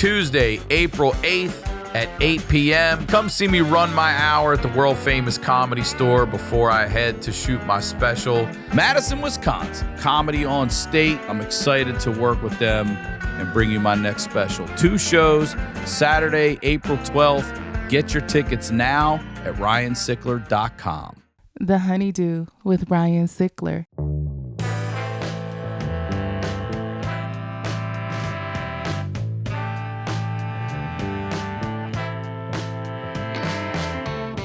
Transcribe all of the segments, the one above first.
Tuesday, April 8th at 8 p.m. Come see me run my hour at the world-famous Comedy Store before I head to shoot my special. Madison, Wisconsin, Comedy on State. I'm excited to work with them and bring you my next special. 2 shows, Saturday, April 12th. Get your tickets now at ryansickler.com. The HoneyDew with Ryan Sickler.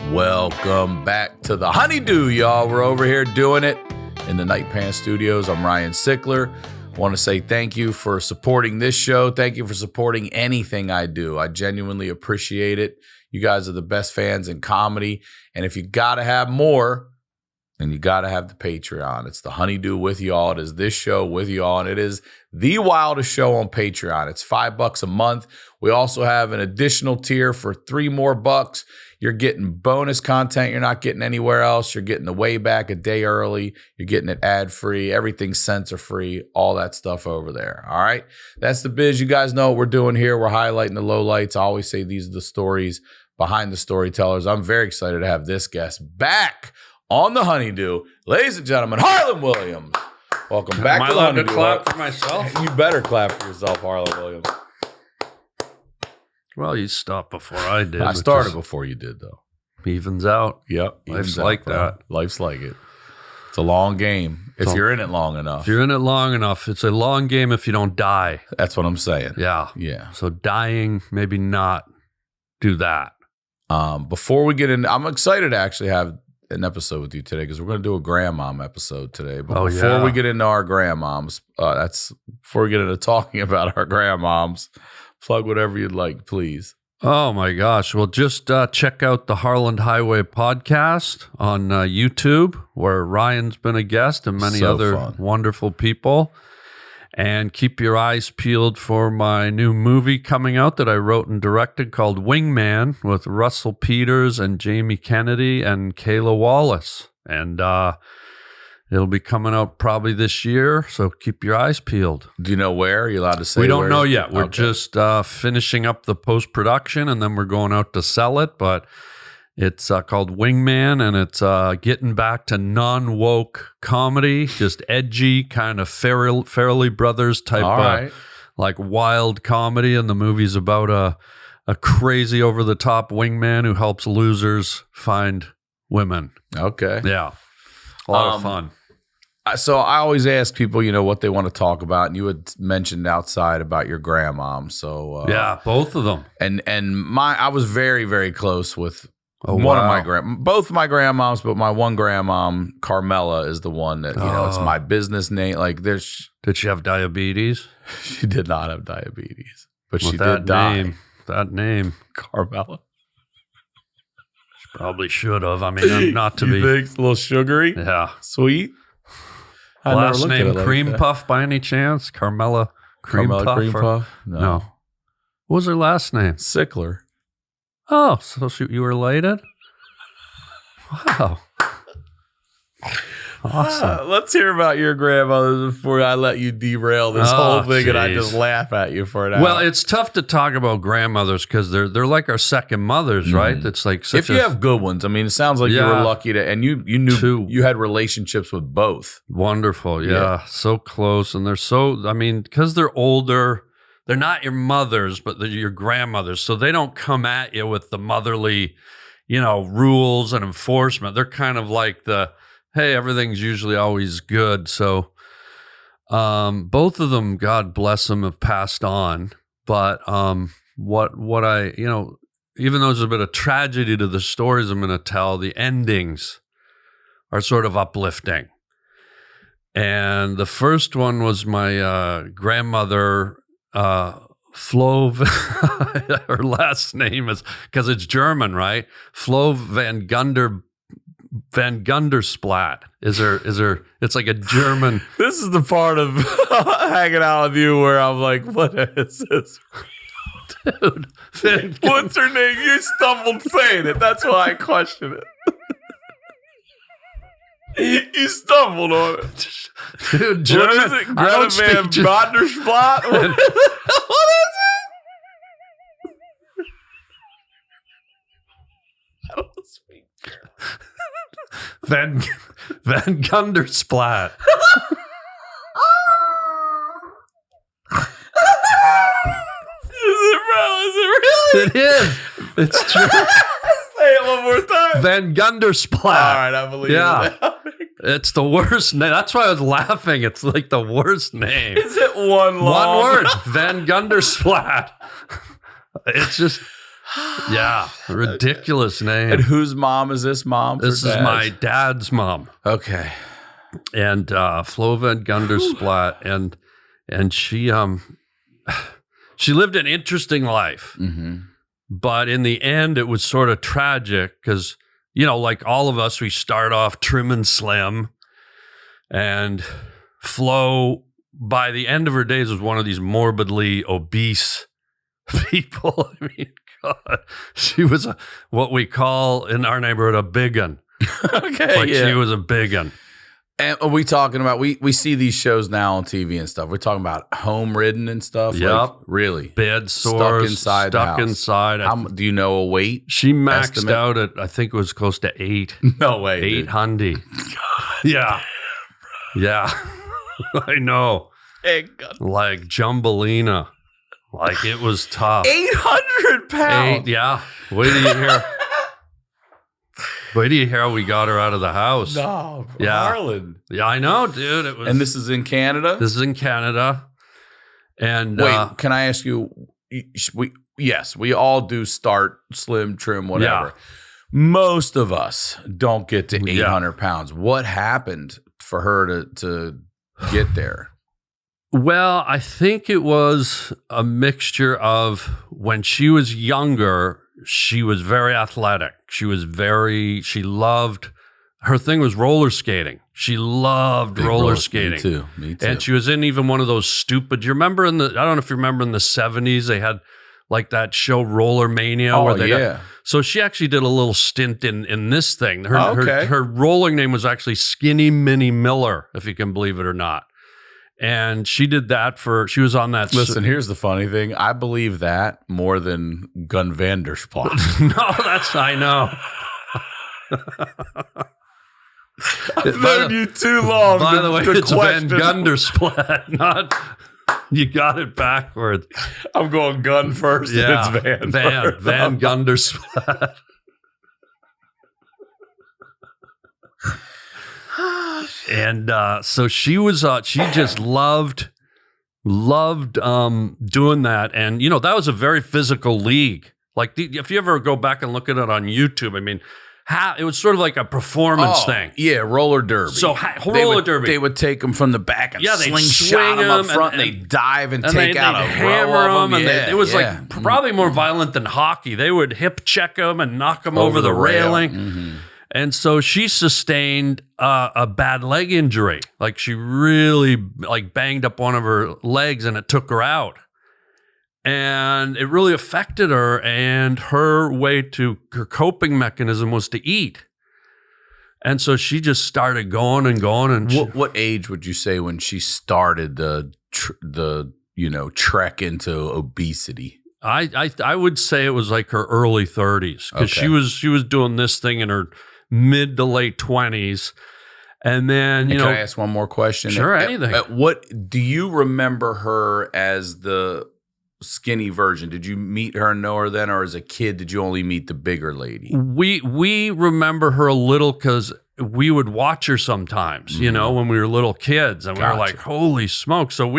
Welcome back to the HoneyDew, y'all. We're over here doing it in the Night Pants Studios. I'm Ryan Sickler. I want to say thank you for supporting this show. Thank you for supporting anything I do. I genuinely appreciate it. You guys are the best fans in comedy. And if you got to have more, then you got to have the Patreon. It's the HoneyDew with y'all. It is this show with y'all. And it is the wildest show on Patreon. It's $5 a month. We also have an additional tier for $3 more. You're getting bonus content you're not getting anywhere else. You're getting the Wayback a day early. You're getting it ad-free. Everything's censor-free. All that stuff over there. All right? That's the biz. You guys know what we're doing here. We're highlighting the lowlights. I always say these are the stories behind the storytellers. I'm very excited to have this guest back on the HoneyDew. Ladies and gentlemen, Harland Williams. Welcome back to the HoneyDew. Am I allowed to clap for myself? You better clap for yourself, Harland Williams. Well, you stopped before I did. I started before you did, though. Evens out. Yep. Life's like that. Life's like it. It's a long game if you're in it long enough. If you're in it long enough, it's a long game if you don't die. That's what I'm saying. Yeah. Yeah. So dying, maybe not do that. Before we get in, I'm excited to actually have an episode with you today because we're going to do a grandmom episode today. But before we get into our grandmoms, before we get into talking about our grandmoms, plug whatever you'd like, please. Oh, my gosh. Well, just check out the Harland Highway podcast on YouTube, where Ryan's been a guest and many other wonderful people. And keep your eyes peeled for my new movie coming out that I wrote and directed called Wingman with Russell Peters and Jamie Kennedy and Kayla Wallace. And it'll be coming out probably this year, so keep your eyes peeled. Do you know where? Are you allowed to say We don't know yet. We're just finishing up the post-production, and then we're going out to sell it. But it's called Wingman, and it's getting back to non-woke comedy, just edgy, kind of Farrelly Brothers type like wild comedy. And the movie's about a crazy, over-the-top wingman who helps losers find women. Okay. Yeah. A lot of fun. So I always ask people, what they want to talk about, and you had mentioned outside about your grandmom. So yeah, both of them. And I was very, very close with of my both my grandmoms, but my one grandmom, Carmela, is the one that it's my business name. Like did she have diabetes? She did not have diabetes, but she did die. That name, Carmela. Probably should have. I mean, not to be. Think it's a little sugary? Yeah. Sweet? Last name Cream Puff by any chance? Carmela Cream Puff? No. What was her last name? Sickler. Oh, so you were related? Wow. Awesome. Let's hear about your grandmother before I let you derail this whole thing, geez. And I just laugh at you for an hour. Well, it's tough to talk about grandmothers because they're like our second mothers, right? It's like if you have good ones. I mean, it sounds like you were lucky to, and you knew you had relationships with both. Wonderful, yeah, so close, and they're so. I mean, because they're older, they're not your mothers, but they're your grandmothers, so they don't come at you with the motherly, rules and enforcement. They're kind of like hey, everything's usually always good. So both of them, God bless them, have passed on. But what I, even though there's a bit of tragedy to the stories I'm going to tell, the endings are sort of uplifting. And the first one was my grandmother, Flo, her last name is, because it's German, right? Flo VanGundersplatt is her. It's like a German. This is the part of hanging out with you where I'm like, what is this? Dude. What's her name? You stumbled saying it. That's why I question it. You stumbled on it. Dude, German. What is it? Greta VanGundersplatt? What is it? VanGundersplatt. Is it really? It is. It's true. Say it one more time. VanGundersplatt. All right, I believe it. It's the worst name. That's why I was laughing. It's like the worst name. Is it one long? One word. VanGundersplatt. It's just, yeah, ridiculous name. And whose mom is this mom? This is my dad's mom. Okay. And Flo VanGundersplatt. And she lived an interesting life. Mm-hmm. But in the end, it was sort of tragic because, you know, like all of us, we start off trim and slim. And Flo, by the end of her days, was one of these morbidly obese people. I mean, God, she was what we call in our neighborhood a big un. Okay. Like she was a big un. And are we talking about, we see these shows now on TV and stuff. We're talking about home ridden and stuff. Yep. Like, really? Bed sores. Stuck inside. How, do you know a weight? She maxed estimate? out at, I think it was close to 8. No way. 800. Yeah. Yeah. I know. Like Jumbelina. Like it was tough. 800 pounds. Yeah. Wait till you hear. Wait till you hear how we got her out of the house. No, Yeah. Harland. Yeah, I know, dude. It was. And this is in Canada? This is in Canada. And wait, can I ask you? We all do start slim, trim, whatever. Yeah. Most of us don't get to 800 pounds. What happened for her to get there? Well, I think it was a mixture of when she was younger, she was very athletic. She loved, her thing was roller skating. She loved Big roller skating. Me too. And she was in even one of those stupid, do you remember I don't know if you remember in the 70s, they had like that show Roller Mania. Oh, where they yeah. So she actually did a little stint in this thing. Okay. Her rolling name was actually Skinny Minnie Miller, if you can believe it or not. And she did that she was on that. Listen, here's the funny thing. I believe that more than Gun Vandersplatt. No, I know. I've known you too long. By the way, it's VanGundersplatt, not. You got it backwards. I'm going gun first. Yeah, and it's first. VanGundersplatt. And so she was. She just loved doing that, and you know that was a very physical league. Like if you ever go back and look at it on YouTube, I mean. It was sort of like a performance thing. Yeah, roller derby. So roller derby. They would take them from the back and they'd slingshot them up front, and they'd dive and take out a hammer row of them. And it was like probably more violent than hockey. They would hip check them and knock them over the railing. Mm-hmm. And so she sustained a bad leg injury. Like she really like banged up one of her legs and it took her out. And it really affected her, and her coping mechanism was to eat. And so she just started going and going. And what age would you say when she started the trek into obesity? I would say it was like her early 30s because she was doing this thing in her mid to late 20s. And then, can I ask one more question? Sure, anything. What do you remember her as the skinny version? Did you meet her and know her then, or as a kid did you only meet the bigger lady? We remember her a little because we would watch her sometimes, you know, when we were little kids, and we were like, holy smoke. So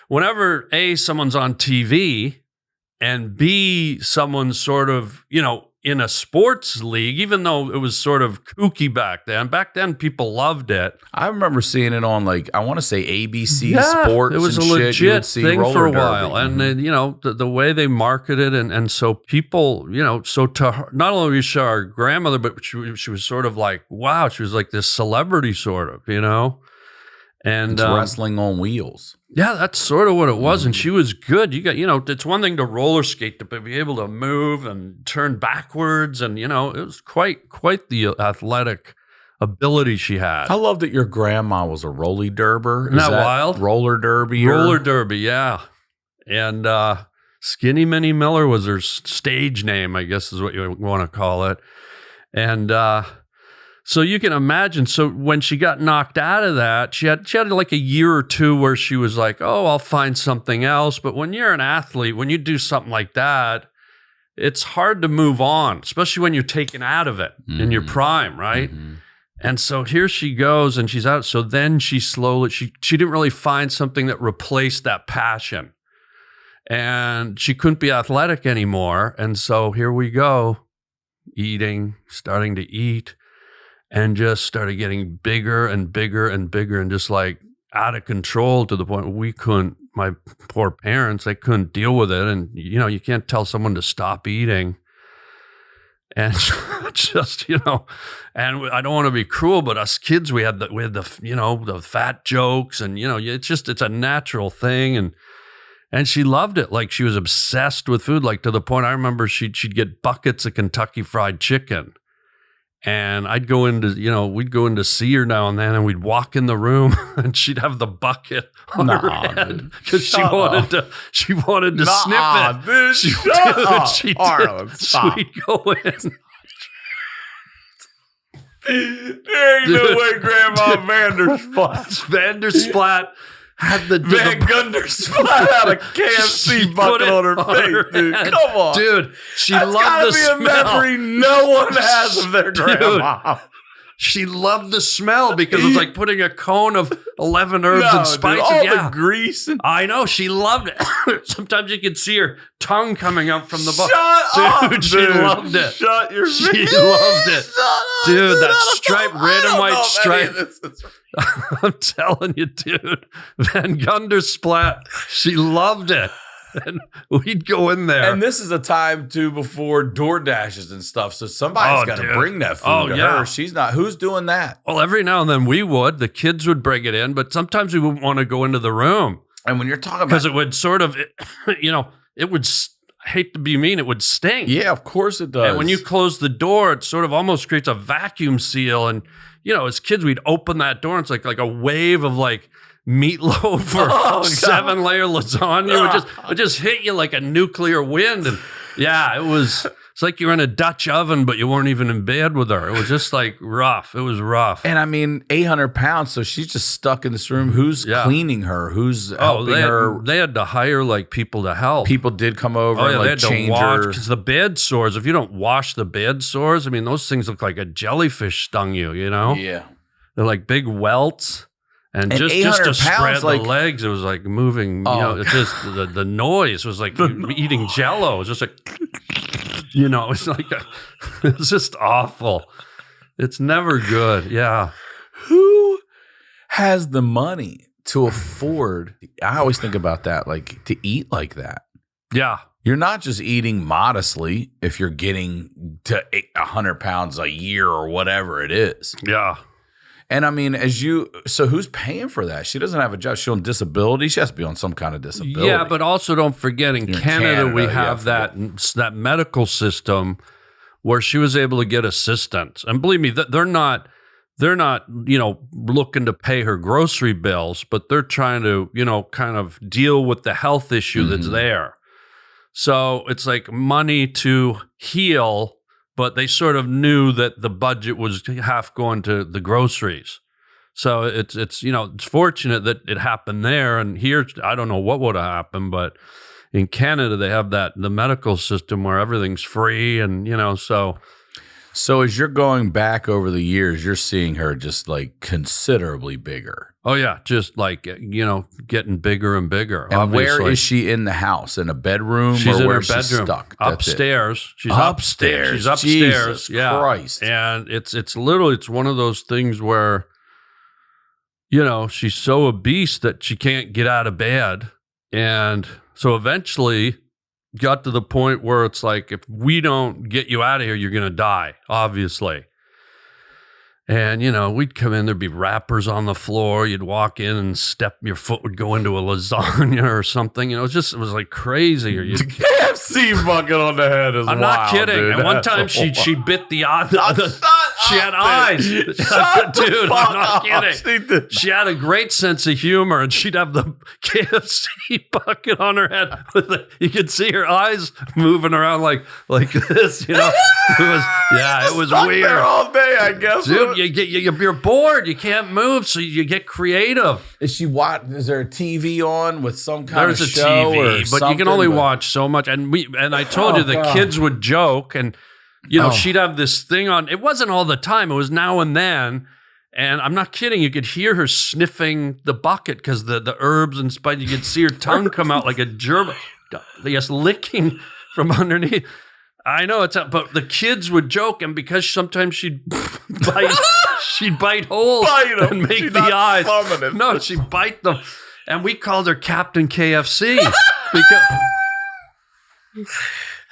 whenever A, someone's on TV, and B, someone's sort of, you know, in a sports league, even though it was sort of kooky back then. Back then, people loved it. I remember seeing it on, like, I want to say ABC Sports. It was and a legit thing for a while. Mm-hmm. And, you know, the way they marketed and so people, you know, so to her, not only was she our grandmother, but she was sort of like, wow, she was like this celebrity sort of, you know. And it's wrestling on wheels. Yeah, that's sort of what it was. And she was good. It's one thing to roller skate, to be able to move and turn backwards. And, you know, it was quite the athletic ability she had. I love that your grandma was a roller derber. Isn't that wild? Roller derby. Roller derby, yeah. And Skinny Minnie Miller was her stage name, I guess is what you want to call it. And so you can imagine. So when she got knocked out of that, she had like a year or two where she was like, oh, I'll find something else. But when you're an athlete, when you do something like that, it's hard to move on, especially when you're taken out of it in your prime, right? Mm-hmm. And so here she goes and she's out. So then she didn't really find something that replaced that passion. And she couldn't be athletic anymore. And so here we go, starting to eat, and just started getting bigger and bigger and bigger and just like out of control to the point where my poor parents, they couldn't deal with it. And, you can't tell someone to stop eating. And just, and I don't want to be cruel, but us kids, we had the fat jokes and, it's a natural thing. And she loved it. Like she was obsessed with food, like to the point I remember she'd get buckets of Kentucky Fried Chicken. And I'd go into, we'd go in to see her now and then, and we'd walk in the room and she'd have the bucket on her head because she wanted to sniff it. Dude, she did. Harland, stop. She'd go in. There ain't no way Grandma Vandersplat had the VanGundersplatt had a KFC bucket on her face, dude. Come on. Dude, she That's loved the smell. That's gotta be a memory no one has of their grandma. Dude, she loved the smell because it was like putting a cone of 11 herbs and spices. Dude, all the grease. I know. She loved it. Sometimes you could see her tongue coming up from the butt. Shut up, dude. She loved it. Shut your She face. loved it. Shut up, dude, that stripe, red and white stripe. I'm telling you, dude. VanGundersplatt, she loved it. And we'd go in there. And this is a time, too, before DoorDashes and stuff. So somebody's got to bring that food to her. She's not. Who's doing that? Well, every now and then we would. The kids would bring it in. But sometimes we wouldn't want to go into the room. And when you're talking about... Because it would sort of, it would... I hate to be mean, it would stink. Yeah, of course it does. And when you close the door, it sort of almost creates a vacuum seal. And, as kids, we'd open that door and it's like a wave of like meatloaf or 7-layer lasagna would just hit you like a nuclear wind. And yeah, it's like you're in a Dutch oven, but you weren't even in bed with her. It was just like rough. It was rough. And I mean, 800 pounds. So she's just stuck in this room. Who's cleaning her? Who's helping her? They had to hire like people to help. People did come over and they like had change to wash, her. because the bed sores, if you don't wash the bed sores, I mean, those things look like a jellyfish stung you, Yeah. They're like big welts. And just to spread the legs, it was like moving, it's just the noise was like eating Jell-O. It was just like, it's like, it's just awful. It's never good. Yeah. Who has the money to afford? I always think about that, like to eat like that. Yeah. You're not just eating modestly if you're getting to 100 pounds a year or whatever it is. Yeah. And I mean, so who's paying for that? She doesn't have a job. She's on disability. She has to be on some kind of disability. Yeah, but also don't forget in Canada we have that medical system where she was able to get assistance. And believe me, they're not looking to pay her grocery bills, but they're trying to, kind of deal with the health issue that's there. So it's like money to heal, but they sort of knew that the budget was half going to the groceries. So it's fortunate that it happened there. And here, I don't know what would have happened, but in Canada, they have the medical system where everything's free. And, so. So as you're going back over the years, you're seeing her just like considerably bigger. Oh, yeah. Just like, getting bigger and bigger. And obviously. where is she in the house? In a bedroom? She's or in where her bedroom. She's stuck? Upstairs. She's upstairs. She's upstairs. Jesus Christ. And it's one of those things where, she's so obese that she can't get out of bed. And so eventually got to the point where it's like, if we don't get you out of here, you're going to die, obviously. And, we'd come in, there'd be wrappers on the floor. You'd walk in and your foot would go into a lasagna or something. It was like crazy. Or the KFC bucket on the head is I'm wild, not kidding. Dude. And one time she bit the She had eyes. Dude, I'm not kidding. She had a great sense of humor, and she'd have the KFC bucket on her head. You could see her eyes moving around like this, you know. It was weird. There all day, I guess. Dude, you're bored. You can't move, so you get creative. Is there a TV on with some kind of show? There's a TV, but you can only watch so much. And I told you the kids would joke, and she'd have this thing on. It wasn't all the time. It was now and then. And I'm not kidding. You could hear her sniffing the bucket because the herbs and spice. You could see her tongue come out like a germ. Yes, licking from underneath. I know but the kids would joke, and because sometimes she'd bite holes and make the eyes. No, she'd bite them, and we called her Captain KFC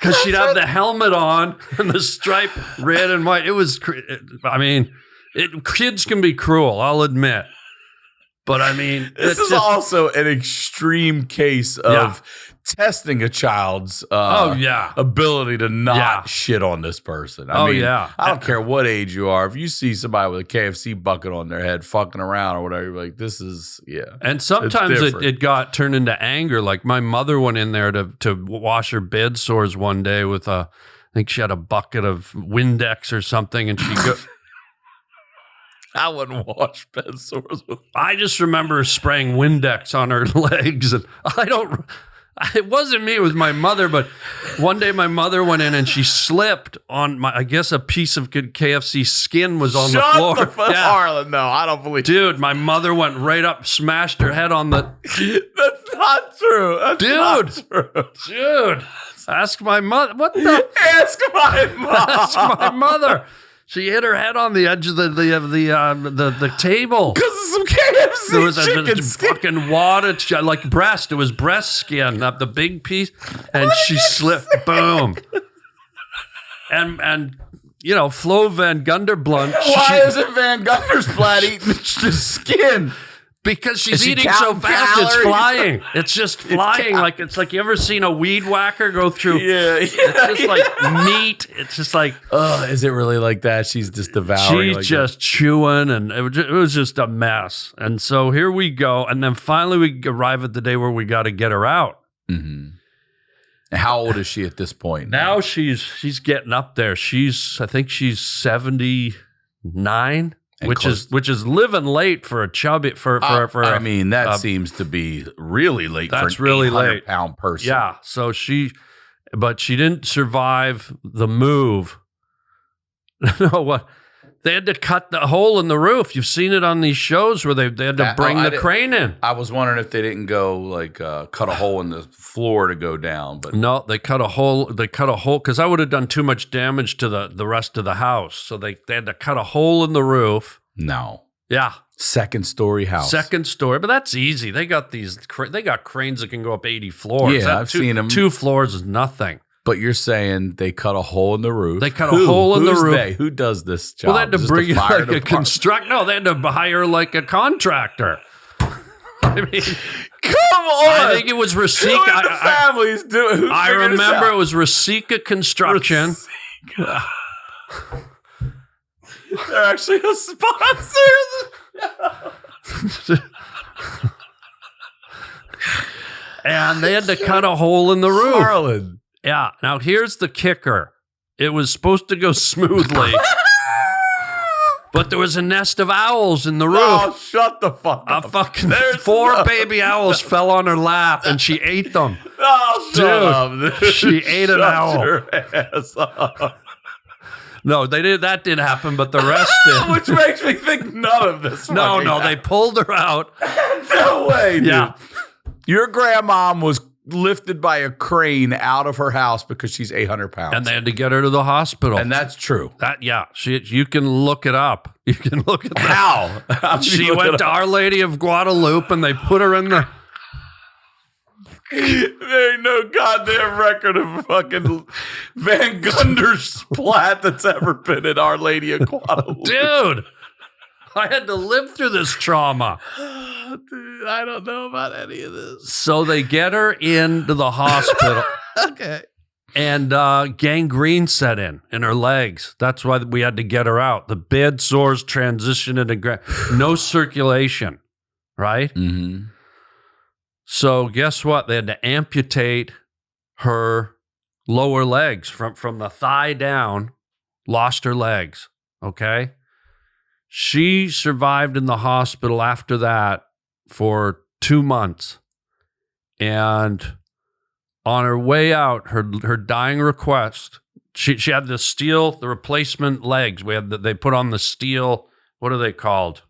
because she'd have the helmet on and the stripe red and white. It was, kids can be cruel, I'll admit, but this is also an extreme case of testing a child's ability to not shit on this person. I don't care what age you are. If you see somebody with a KFC bucket on their head fucking around or whatever, you're like, this is, And sometimes it got turned into anger. Like my mother went in there to wash her bed sores one day with I think she had a bucket of Windex or something, and she go. I wouldn't wash bed sores with. I just remember spraying Windex on her legs, and it wasn't me, it was my mother, but one day my mother went in and she slipped on I guess a piece of good KFC skin was on the floor. Harland, no, I don't believe. Dude, my mother went right up, smashed her head on the. That's not true. That's not true. Dude, ask my mother. What the? Ask my mom. Ask my mother. She hit her head on the edge of the table. Because of some KFC there was chicken a fucking wad like breast. It was breast skin, not the big piece. And she slipped. Boom. And Flo VanGundersplatt. Why isn't VanGundersplatt eating the skin? Because she's eating so fast, it's flying. It's just flying. It's like you ever seen a weed whacker go through? It's just like meat. It's just like. Is it really like that? She's just devouring. She's just chewing, and it was just a mess. And so here we go. And then finally we arrive at the day where we got to get her out. Mm-hmm. And how old is she at this point? Now she's getting up there. I think she's 79. Which is living late for a chubby that seems to be really late. That's for an really late 800-pound person. Yeah, so but she didn't survive the move. No, what? They had to cut the hole in the roof. You've seen it on these shows where they had to bring the crane in. I was wondering if they didn't go cut a hole in the floor to go down, but no, they cut a hole. They cut a hole because I would have done too much damage to the rest of the house. So they had to cut a hole in the roof. No. Yeah. Second story house. Second story, but that's easy. They got they got cranes that can go up 80 floors. Yeah, I've seen them. 2 floors is nothing. But you're saying they cut a hole in the roof. They cut a hole in the roof. They? Who does this job? Well, they had to bring in a construct. No, they had to hire like a contractor. I mean, come on. I think it was Rasika. Who the families doing? I remember it was Rasika Construction. They're actually a sponsor. And they had to cut a hole in the roof. Harland. Yeah. Now, here's the kicker. It was supposed to go smoothly. But there was a nest of owls in the roof. Oh, shut the fuck up. Fucking 4 baby owls fell on her lap, and she ate them. Oh, shut up. She ate an owl. Your ass up. No, that did happen, but the rest did. Which makes me think none of this. No, they pulled her out. No way, dude. Yeah. Your grandma was lifted by a crane out of her house because she's 800 pounds. And they had to get her to the hospital. And that's true. You can look it up. You can look at that. How? She went to Our Lady of Guadalupe, and they put her in the... There ain't no goddamn record of fucking VanGundersplatt that's ever been at Our Lady of Guadalupe. Dude, I had to live through this trauma. Dude, I don't know about any of this. So they get her into the hospital. Okay. And gangrene set in her legs. That's why we had to get her out. The bed sores transitioned into no circulation, right? Mm-hmm. So guess what? They had to amputate her lower legs from the thigh down, lost her legs, okay? She survived in the hospital after that for 2 months. And on her way out, her dying request, she had the replacement legs. They put on the steel, what are they called?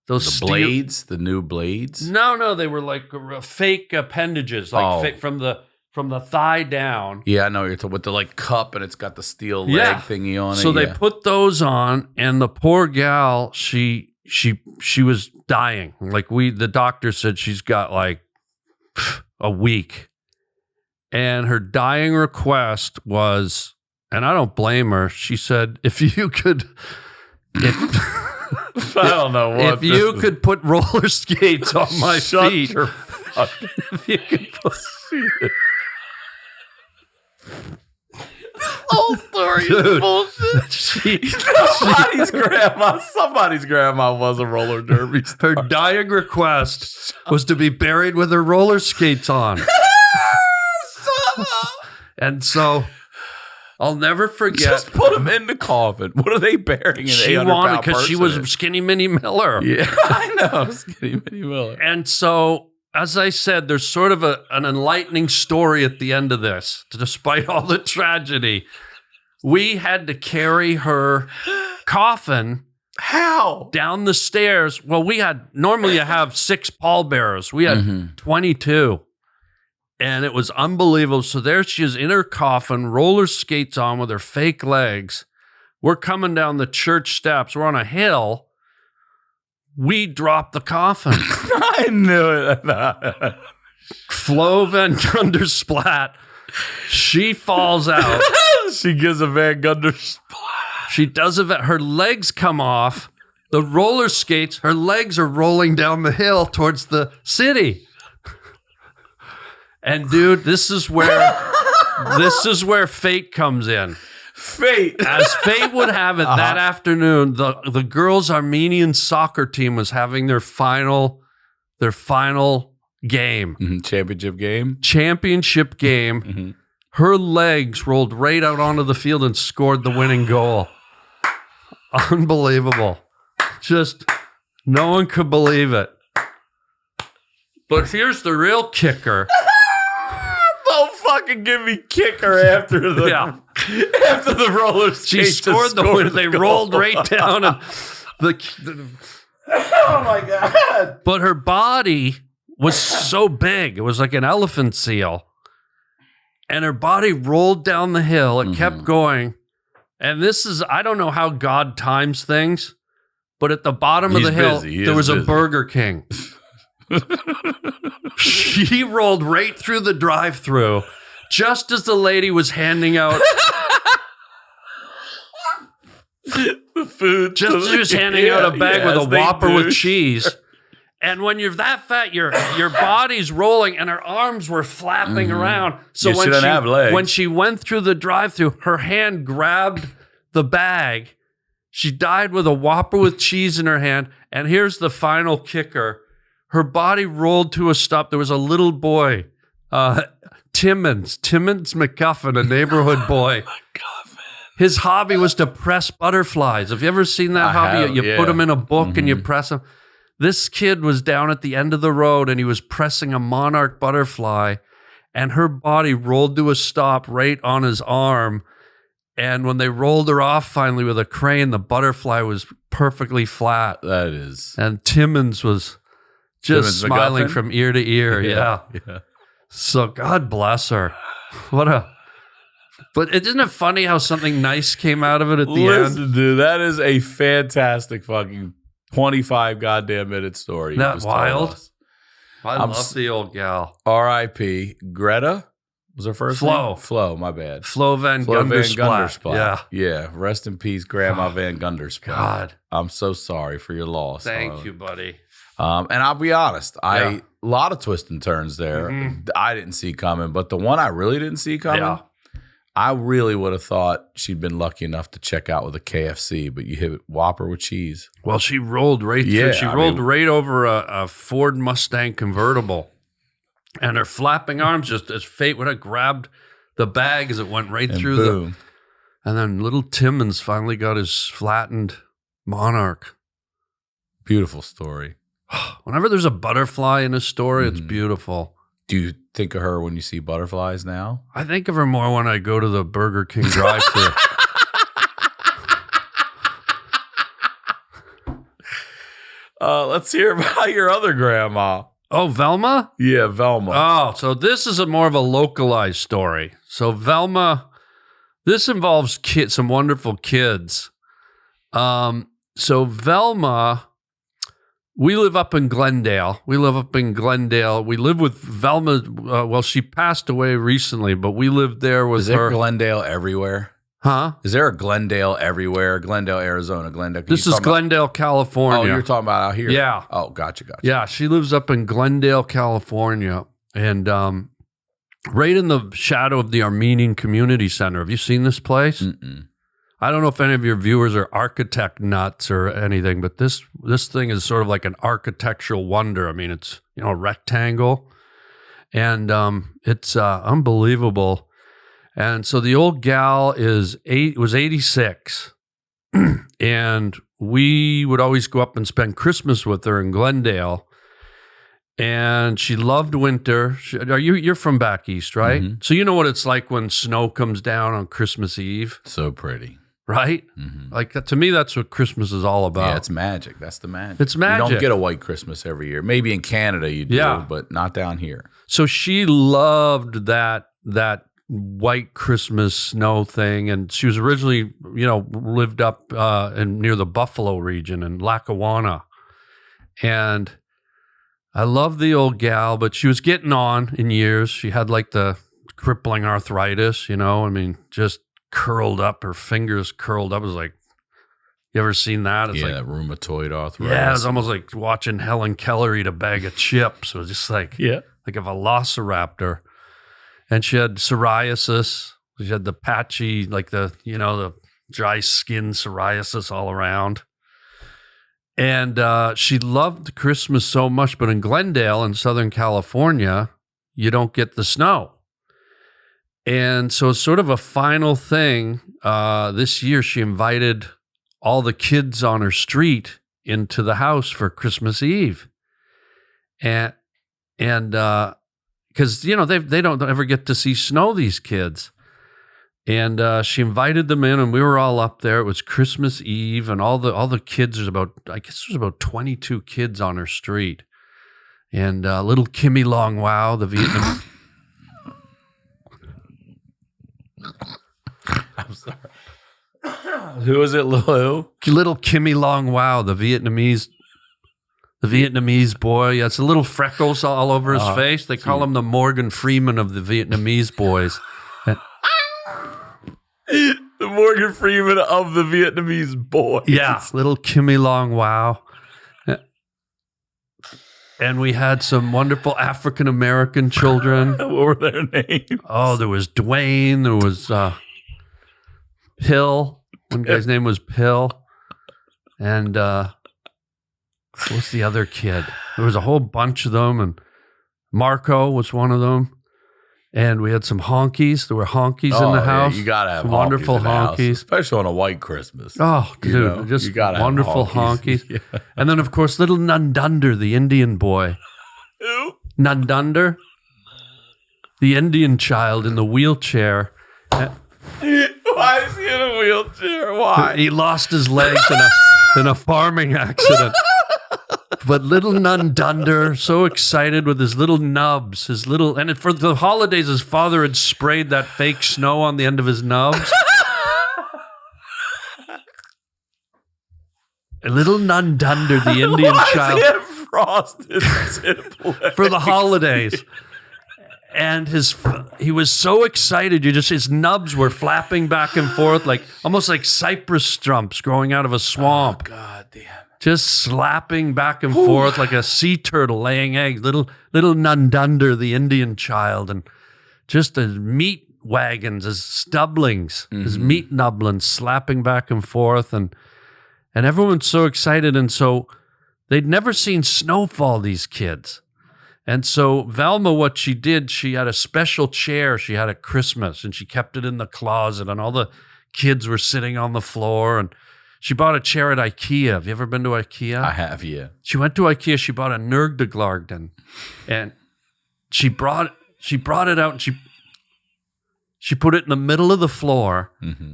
Those blades, the new blades? No, they were like fake appendages, like from the thigh down. Yeah, I know you're talking with the like cup and it's got the steel leg thingy on it. So they put those on, and the poor gal, she was dying. Like the doctor said she's got like a week. And her dying request was, and I don't blame her, she said, if you could I don't know what. If you could put roller skates on my feet. If you could put this whole story is bullshit. Somebody's grandma was a roller derby star. Her dying request was to be buried with her roller skates on. And so I'll never forget. Just put them in the coffin. What are they burying? She wanted, because she was Skinny Minnie Miller. Yeah, I know, Skinny Minnie Miller. And so, as I said, there's sort of an enlightening story at the end of this. Despite all the tragedy, we had to carry her coffin. How? Down the stairs. Well, normally you have 6 pallbearers. We had 22. And it was unbelievable. So there she is in her coffin, roller skates on with her fake legs. We're coming down the church steps. We're on a hill. We dropped the coffin. I knew it. Flo VanGundersplatt. She falls out. She gives a VanGundersplatt. She does it. Her legs come off. The roller skates, her legs are rolling down the hill towards the city. And dude, this is where fate comes in. Fate. As fate would have it, that afternoon, the girls' Armenian soccer team was having their final game. Championship game. Her legs rolled right out onto the field and scored the winning goal. Unbelievable. Just no one could believe it. But here's the real kicker. Don't fucking give me kicker after the roller skates. She scored the winner. They rolled right down. And oh my God. But her body was so big. It was like an elephant seal. And her body rolled down the hill. It kept going. And I don't know how God times things, but at the bottom of the hill, there was a Burger King. She rolled right through the drive-thru just as the lady was handing out the food. Just as she was handing out a bag with a Whopper with cheese. And when you're that fat, your body's rolling and her arms were flapping around. So when she went through the drive-thru, her hand grabbed the bag. She died with a Whopper with cheese in her hand. And here's the final kicker. Her body rolled to a stop. There was a little boy, Timmons McGuffin, a neighborhood boy. His hobby was to press butterflies. Have you ever seen that hobby? You put them in a book and you press them. This kid was down at the end of the road and he was pressing a monarch butterfly, and her body rolled to a stop right on his arm. And when they rolled her off finally with a crane, the butterfly was perfectly flat. That is. And Timmons was just smiling from ear to ear. Yeah. So God bless her. But isn't it funny how something nice came out of it at the end? Dude, that is a fantastic fucking 25 goddamn minute story. Isn't that wild? I love the old gal. R.I.P. Greta was her first name? Flo, my bad. Flo VanGundersplatt. Yeah. Rest in peace, Grandma VanGundersplatt. God. I'm so sorry for your loss. Thank you, buddy. And I'll be honest, Yeah. a lot of twists and turns there I didn't see coming, but the one I really didn't see coming, I really would have thought she'd been lucky enough to check out with a KFC, but you hit Whopper with cheese. Well, she rolled right through. She rolled right over a Ford Mustang convertible. And her flapping arms just as fate would have grabbed the bag as it went right through boom. And then little Timmons finally got his flattened Monarch. Beautiful story. Whenever there's a butterfly in a story, it's beautiful. Do you think of her when you see butterflies now? I think of her more when I go to the Burger King drive-thru. Let's hear about your other grandma. Oh, Velma? Yeah, Velma. Oh, so this is more of a localized story. So Velma, this involves some wonderful kids. So Velma, we live up in Glendale. We live with Velma. Well, she passed away recently, but we lived there with her. Is there Glendale everywhere? Huh? Is there a Glendale everywhere? Glendale, Arizona, Glendale. This is Glendale, California. Oh, you're talking about out here? Yeah. Oh, gotcha. Yeah, she lives up in Glendale, California, and right in the shadow of the Armenian Community Center. Have you seen this place? Mm-mm. I don't know if any of your viewers are architect nuts or anything, but this thing is sort of like an architectural wonder. I mean, it's a rectangle, and it's unbelievable. And so the old gal was 86, and we would always go up and spend Christmas with her in Glendale. And she loved winter. You're from back east, right? Mm-hmm. So you know what it's like when snow comes down on Christmas Eve. So pretty. Right? Mm-hmm. Like to me, that's what Christmas is all about. Yeah, it's magic. That's the magic. It's magic. You don't get a white Christmas every year. Maybe in Canada you do, but not down here. So she loved that white Christmas snow thing, and she was originally, lived up near the Buffalo region in Lackawanna, and I love the old gal, but she was getting on in years. She had like the crippling arthritis, just curled up, her fingers curled up. It was like, you ever seen that? It's that rheumatoid arthritis. Yeah, it was almost like watching Helen Keller eat a bag of chips. It was just like a velociraptor. And she had psoriasis. She had the patchy, like the dry skin psoriasis all around. And she loved Christmas so much, but in Glendale in Southern California, you don't get the snow. And so it's sort of a final thing. This year, she invited all the kids on her street into the house for Christmas Eve. And because, they don't ever get to see snow, these kids. And she invited them in, and we were all up there. It was Christmas Eve, and all the kids, there's about 22 kids on her street. And little Kimmy Long Wow, the Vietnamese. I'm sorry. Who is it, Lou? Little Kimmy Long Wow, the Vietnamese boy. Yeah, it's a little freckles all over his face. They call him the Morgan Freeman of the Vietnamese boys. The Morgan Freeman of the Vietnamese boys. Yeah, little Kimmy Long Wow. And we had some wonderful African-American children. What were their names? Oh, there was Dwayne. There was Pill. One guy's name was Pill. And what's the other kid? There was a whole bunch of them, and Marco was one of them. And we had some honkies. There were honkies in the house. You gotta have some wonderful honkies, especially on a white Christmas. Oh, dude, just wonderful honkies. Yeah. And then, of course, little Nandunder, the Indian boy. Who? Nandunder, the Indian child in the wheelchair. Why is he in a wheelchair? Why? He lost his legs in a farming accident. But little Nandunder, so excited with his little nubs, and for the holidays, his father had sprayed that fake snow on the end of his nubs. Little Nandunder, the Indian child, frosted for the holidays. And he was so excited. His nubs were flapping back and forth, almost like cypress stumps growing out of a swamp. Oh, God damn. just slapping back and forth like a sea turtle laying eggs. Little Nundunder, the Indian child, and just as meat wagons, as stubblings, as meat nubblings, slapping back and forth, and everyone's so excited, and so they'd never seen snowfall, these kids. And so Velma, what she did, she had a special chair she had at Christmas, and she kept it in the closet, and all the kids were sitting on the floor, and she bought a chair at IKEA. Have you ever been to IKEA? I have, yeah. She went to IKEA, she bought a Nerdeglarden, and she brought it out, and she put it in the middle of the floor,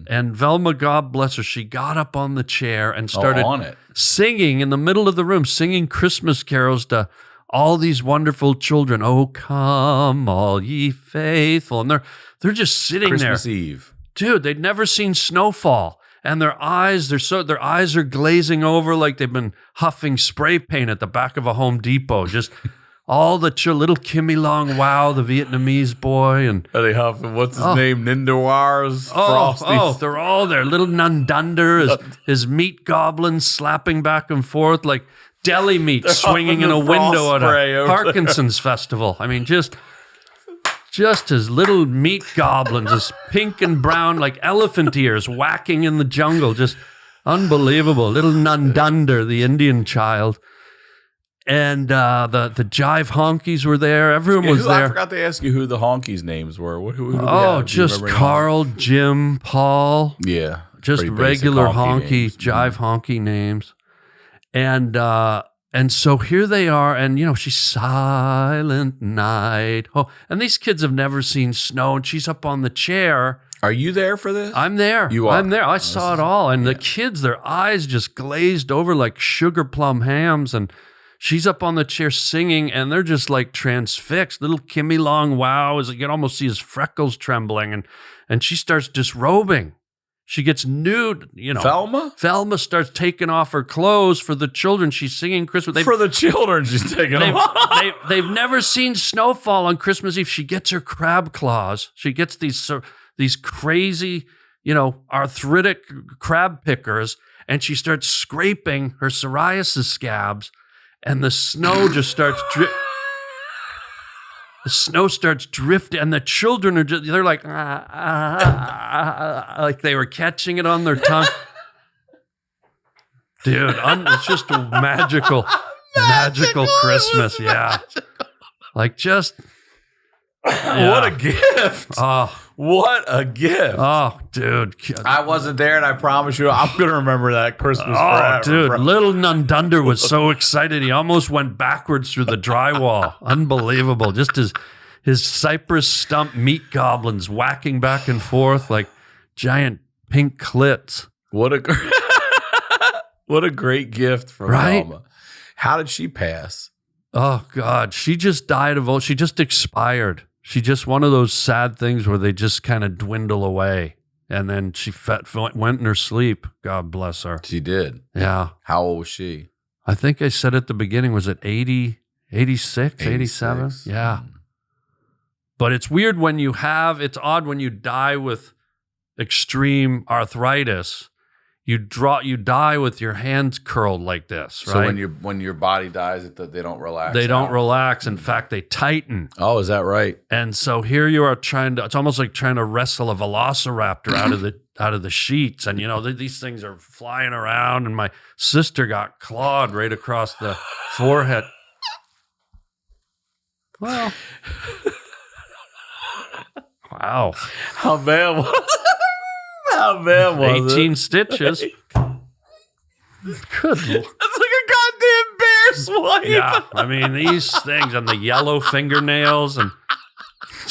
and Velma, God bless her, she got up on the chair and started on it. Singing in the middle of the room, singing Christmas carols to all these wonderful children. Oh, come, all ye faithful. And they're just sitting Christmas there. Eve. Dude, they'd never seen snowfall. And their eyes are glazing over like they've been huffing spray paint at the back of a Home Depot. Just all the little Kimmy Long Wow, the Vietnamese boy, and Are they huffing? What's his name? Ninderwars? Frosties? Oh, they're all there. Little Nundunder, his meat goblins slapping back and forth like deli meat swinging in a window at a Parkinson's festival. I mean, just his little meat goblins, his pink and brown like elephant ears whacking in the jungle. Just unbelievable. Little Nundunder, the Indian child. And the Jive Honkies were there. Everyone was there. I forgot to ask you who the honkies' names were. Who do we have? Just Carl, Jim, Paul. Yeah. Just regular honky Jive honky names. And so here they are, and she's Silent Night. Oh, and these kids have never seen snow, and she's up on the chair. Are you there for this? I'm there. You are. I'm there. I saw it all. And the kids, their eyes just glazed over like sugar plum hams, and she's up on the chair singing, and they're just like transfixed. Little Kimmy Long Wow, you can almost see his freckles trembling, and she starts disrobing. She gets nude, Velma? Velma starts taking off her clothes for the children. She's singing Christmas. For the children, she's taking them off. They've never seen snowfall on Christmas Eve. She gets her crab claws. She gets these crazy, arthritic crab pickers, and she starts scraping her psoriasis scabs, and the snow just starts The snow starts drifting, and the children they're like, like they were catching it on their tongue. Dude, it's just a magical Christmas. Yeah. Like just. Yeah. What a gift. Oh. What a gift. Oh, dude. I wasn't there, and I promise you, I'm going to remember that Christmas forever. Dude, little Nundunder was so excited, he almost went backwards through the drywall. Unbelievable. Just his cypress stump meat goblins whacking back and forth like giant pink clits. What a great gift from Velma. How did she pass? Oh, God. She just died of she just expired. She just one of those sad things where they just kind of dwindle away. And then she went in her sleep. God bless her. She did. Yeah. How old was she? I think I said at the beginning, was it 80, 86, 87? Yeah. But it's weird it's odd when you die with extreme arthritis. You die with your hands curled like this, right? So when your body dies, they don't relax. They don't relax. In fact, they tighten. Oh, is that right? And so here you are it's almost like trying to wrestle a velociraptor out of the sheets. And these things are flying around, and my sister got clawed right across the forehead. Well, wow. How bad was it? How bad was 18 stitches. Good. It's like a goddamn bear swipe. Yeah, I mean, these things and the yellow fingernails and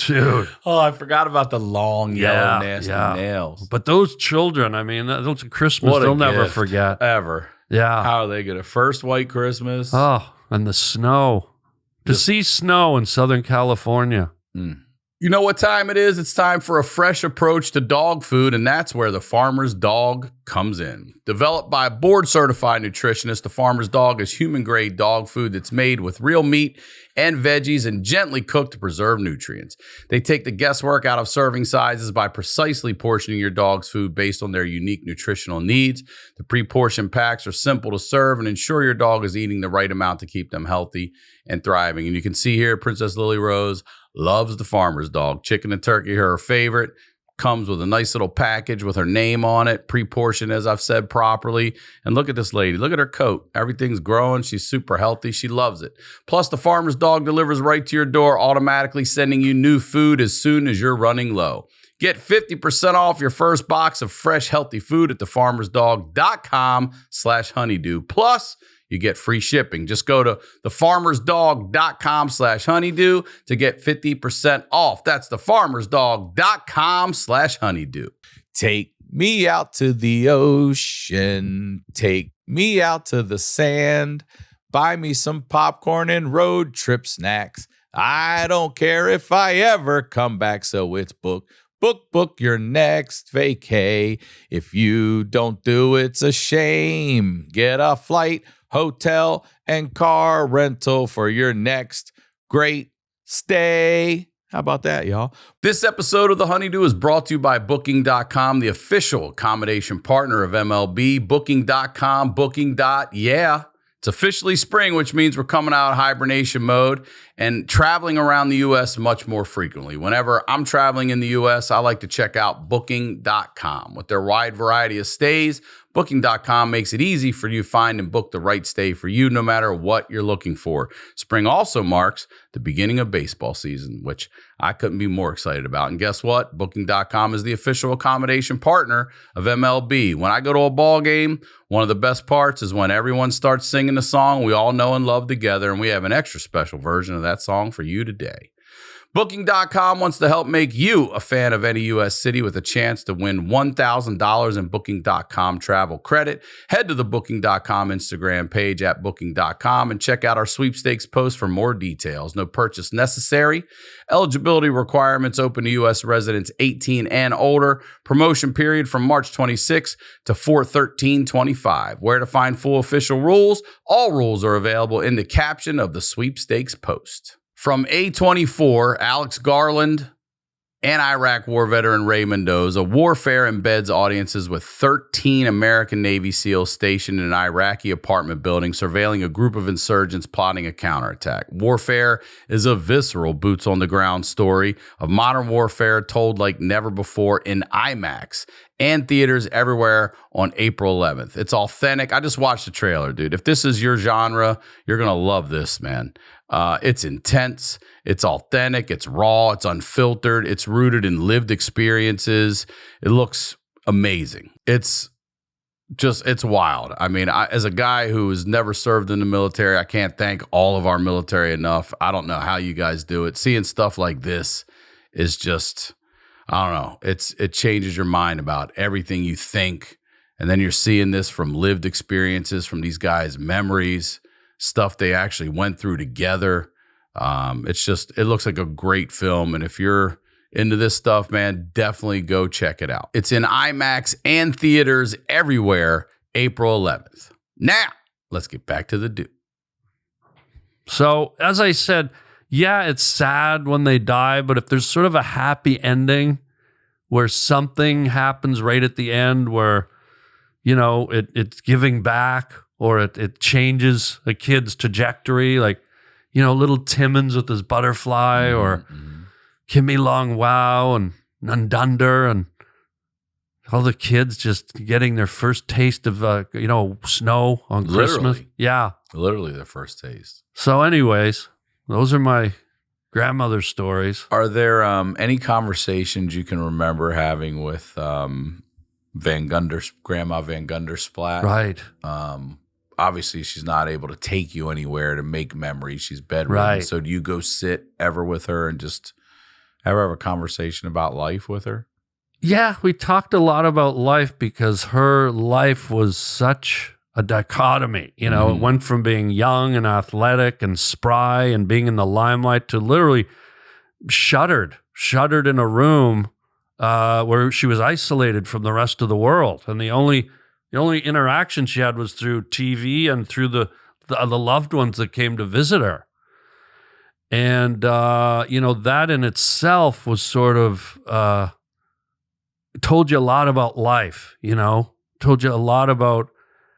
dude. Oh, I forgot about the long, yellow, nasty nails. But those children, I mean, those Christmas they'll never forget. Ever. Yeah. How are they going to? First white Christmas. Oh, and the snow. To see snow in Southern California. You know what time it is? It's time for a fresh approach to dog food, and that's where the Farmer's Dog comes in. Developed by a board-certified nutritionist, the Farmer's Dog is human-grade dog food that's made with real meat and veggies and gently cooked to preserve nutrients. They take the guesswork out of serving sizes by precisely portioning your dog's food based on their unique nutritional needs. The pre-portioned packs are simple to serve and ensure your dog is eating the right amount to keep them healthy and thriving. And you can see here, Princess Lily Rose loves the Farmer's Dog. Chicken and turkey are her favorite. Comes with a nice little package with her name on it, pre-portioned, as I've said properly. And look at this lady. Look at her coat. Everything's growing. She's super healthy. She loves it. Plus, the Farmer's Dog delivers right to your door, automatically sending you new food as soon as you're running low. Get 50% off your first box of fresh, healthy food at thefarmersdog.com/honeydew. Plus, you get free shipping. Just go to thefarmersdog.com/honeydew to get 50% off. That's thefarmersdog.com/honeydew. Take me out to the ocean. Take me out to the sand. Buy me some popcorn and road trip snacks. I don't care if I ever come back, so it's book your next vacay. If you don't do, it's a shame. Get a flight, hotel, and car rental for your next great stay. How about that, y'all? This episode of The Honeydew is brought to you by Booking.com, the official accommodation partner of MLB. Booking.com, yeah. It's officially spring, which means we're coming out of hibernation mode and traveling around the U.S. much more frequently. Whenever I'm traveling in the U.S., I like to check out Booking.com. With their wide variety of stays, Booking.com makes it easy for you to find and book the right stay for you, no matter what you're looking for. Spring also marks the beginning of baseball season, which I couldn't be more excited about. And guess what? Booking.com is the official accommodation partner of MLB. When I go to a ball game, one of the best parts is when everyone starts singing the song we all know and love together, and we have an extra special version of that song for you today. Booking.com wants to help make you a fan of any U.S. city with a chance to win $1,000 in Booking.com travel credit. Head to the Booking.com Instagram page at Booking.com and check out our sweepstakes post for more details. No purchase necessary. Eligibility requirements open to U.S. residents 18 and older. Promotion period from March 26 to 4/13/25. Where to find full official rules? All rules are available in the caption of the sweepstakes post. From A24, Alex Garland and Iraq war veteran Ray Mendoza, Warfare embeds audiences with 13 American Navy SEALs stationed in an Iraqi apartment building surveilling a group of insurgents plotting a counterattack. Warfare is a visceral boots-on-the-ground story of modern warfare told like never before in IMAX and theaters everywhere on April 11th. It's authentic. I just watched the trailer, dude. If this is your genre, you're going to love this, man. It's intense, it's authentic, it's raw, it's unfiltered, it's rooted in lived experiences. It looks amazing. It's wild. I mean, as a guy who has never served in the military, I can't thank all of our military enough. I don't know how you guys do it. Seeing stuff like this is just, I don't know. It changes your mind about everything you think. And then you're seeing this from lived experiences, from these guys' memories, stuff they actually went through together. It looks like a great film. And if you're into this stuff, man, definitely go check it out. It's in IMAX and theaters everywhere, April 11th. Now, let's get back to the do. So, as I said, yeah, it's sad when they die, but if there's sort of a happy ending where something happens right at the end where, you know, it's giving back, or it changes a kid's trajectory, like, you know, little Timmons with his butterfly, or Kimmy Long Wow and Nundunder, and all the kids just getting their first taste of, snow on Christmas. Yeah. Literally their first taste. So anyways, those are my grandmother's stories. Are there any conversations you can remember having with Grandma VanGundersplatt? Right. Obviously, she's not able to take you anywhere to make memories. She's bedridden. Right. So do you go sit ever with her and just ever have a conversation about life with her? Yeah, we talked a lot about life because her life was such a dichotomy. You know, it went from being young and athletic and spry and being in the limelight to literally shuttered shuttered in a room where she was isolated from the rest of the world, and the only interaction she had was through TV and through the loved ones that came to visit her. And that in itself was sort of told you a lot about life. Told you a lot about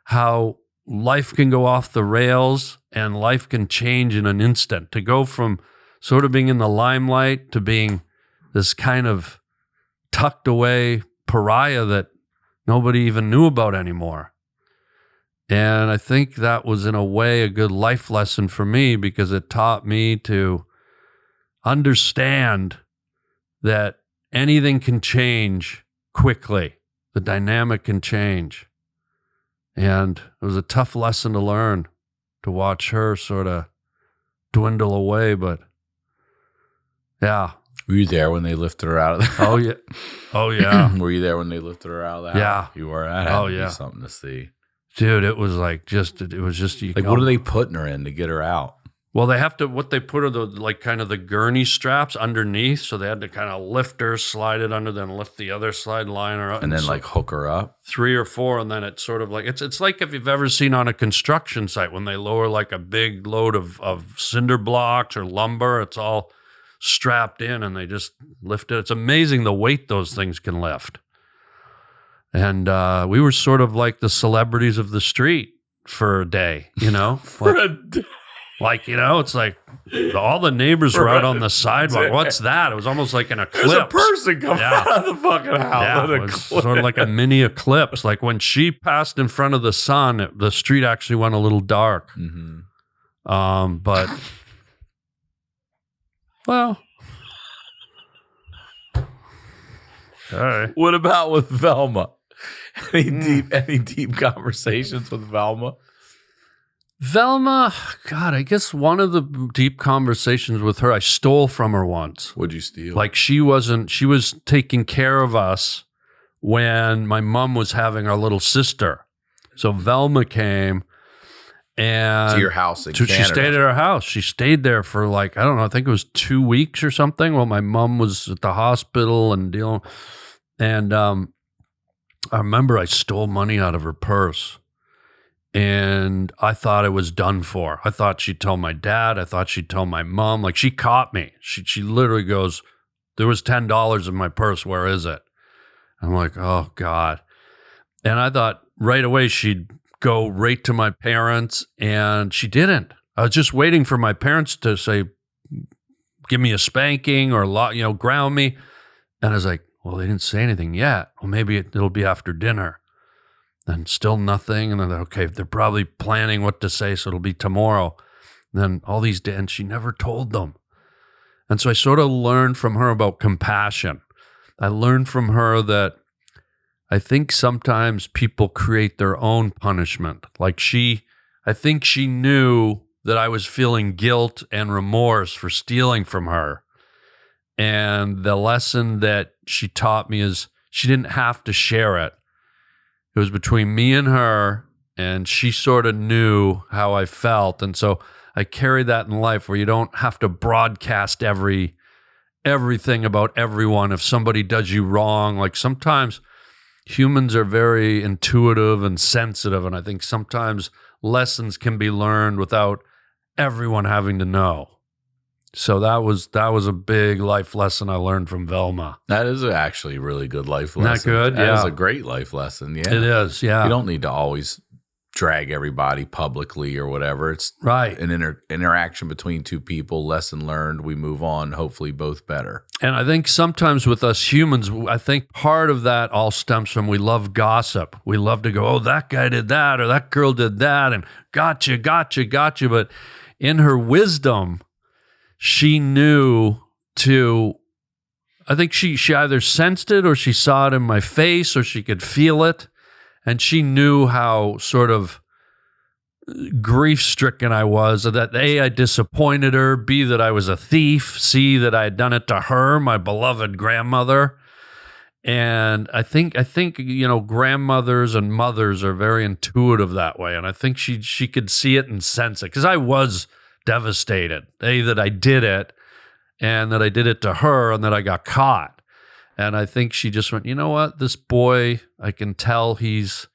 how life can go off the rails and life can change in an instant. To go from sort of being in the limelight to being this kind of tucked away pariah that nobody even knew about anymore. And I think that was, in a way, a good life lesson for me, because it taught me to understand that anything can change quickly. The dynamic can change. And it was a tough lesson to learn, to watch her sort of dwindle away. But yeah. Were you there when they lifted her out of the Oh, yeah. Oh, yeah. Were you there when they lifted her out of the house? Yeah. You were? That had Oh, to be yeah. something to see. Dude, it was like What are they putting her in to get her out? Well, they have to, what they put are kind of the gurney straps underneath. So they had to kind of lift her, slide it under, then lift the other side, line her up. And then so hook her up? 3 or 4. And then it's sort of like, it's like if you've ever seen on a construction site when they lower like a big load of cinder blocks or lumber, it's all strapped in and they just lift it. It's amazing the weight those things can lift. And we were sort of like the celebrities of the street for a day, For a day. It's like all the neighbors were out on the sidewalk. What's that? It was almost like an eclipse. There's a person coming out of the fucking house. Yeah, it was sort of like a mini eclipse. Like when she passed in front of the sun, the street actually went a little dark. Mm-hmm. But, well. Okay. What about with Velma? Any deep conversations with Velma? Velma, God, I guess one of the deep conversations with her, I stole from her once. What'd you steal? Like she was taking care of us when my mom was having our little sister. So Velma came and to your house in Canada. She stayed at our house. She stayed there for I think it was 2 weeks or something while my mom was at the hospital and dealing. And I remember I stole money out of her purse. And I thought it was done for. I thought she'd tell my dad. I thought she'd tell my mom. Like, she caught me. She literally goes, there was $10 in my purse. Where is it? I'm like, oh, God. And I thought right away she'd go right to my parents, and she didn't. I was just waiting for my parents to say, give me a spanking or, ground me. And I was like, well, they didn't say anything yet. Well, maybe it'll be after dinner. And still nothing. And then, okay, they're probably planning what to say, so it'll be tomorrow. And then all these days, and she never told them. And so I sort of learned from her about compassion. I learned from her that I think sometimes people create their own punishment. Like I think she knew that I was feeling guilt and remorse for stealing from her. And the lesson that she taught me is she didn't have to share it. It was between me and her, and she sort of knew how I felt. And so I carry that in life, where you don't have to broadcast everything about everyone if somebody does you wrong. Like, sometimes humans are very intuitive and sensitive, and I think sometimes lessons can be learned without everyone having to know. So that was a big life lesson I learned from Velma. That is actually a really good life lesson. Not good? That Yeah. is a great life lesson. Yeah. It is, yeah. You don't need to always drag everybody publicly or whatever. It's right. an interaction between two people, lesson learned, we move on, hopefully both better. And I think sometimes with us humans, I think part of that all stems from we love gossip. We love to go, oh, that guy did that or that girl did that and gotcha. But in her wisdom, she knew I think she either sensed it or she saw it in my face or she could feel it. And she knew how sort of grief-stricken I was, that A, I disappointed her, B, that I was a thief, C, that I had done it to her, my beloved grandmother. And I think grandmothers and mothers are very intuitive that way. And I think she could see it and sense it, because I was devastated. A, that I did it, and that I did it to her and that I got caught. And I think she just went, you know what? This boy, I can tell he's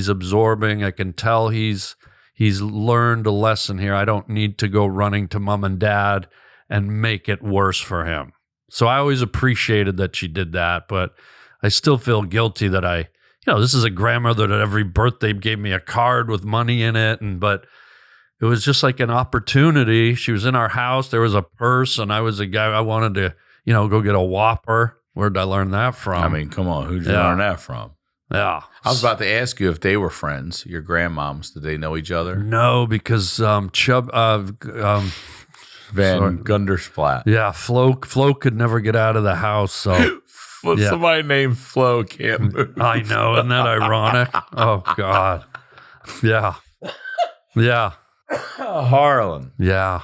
absorbing. I can tell he's learned a lesson here. I don't need to go running to mom and dad and make it worse for him. So I always appreciated that she did that, but I still feel guilty that this is a grandmother that every birthday gave me a card with money in it. But it was just like an opportunity. She was in our house. There was a purse, and I was a guy, I wanted to, go get a Whopper. Where'd I learn that from? I mean, come on. Who'd you learn that from? Yeah. I was about to ask you if they were friends, your grandmoms. Did they know each other? No, because VanGundersplatt. Yeah, Flo could never get out of the house, so Somebody named Flo can't move. I know, isn't that ironic? Oh God. Yeah. Yeah. Harland. Yeah.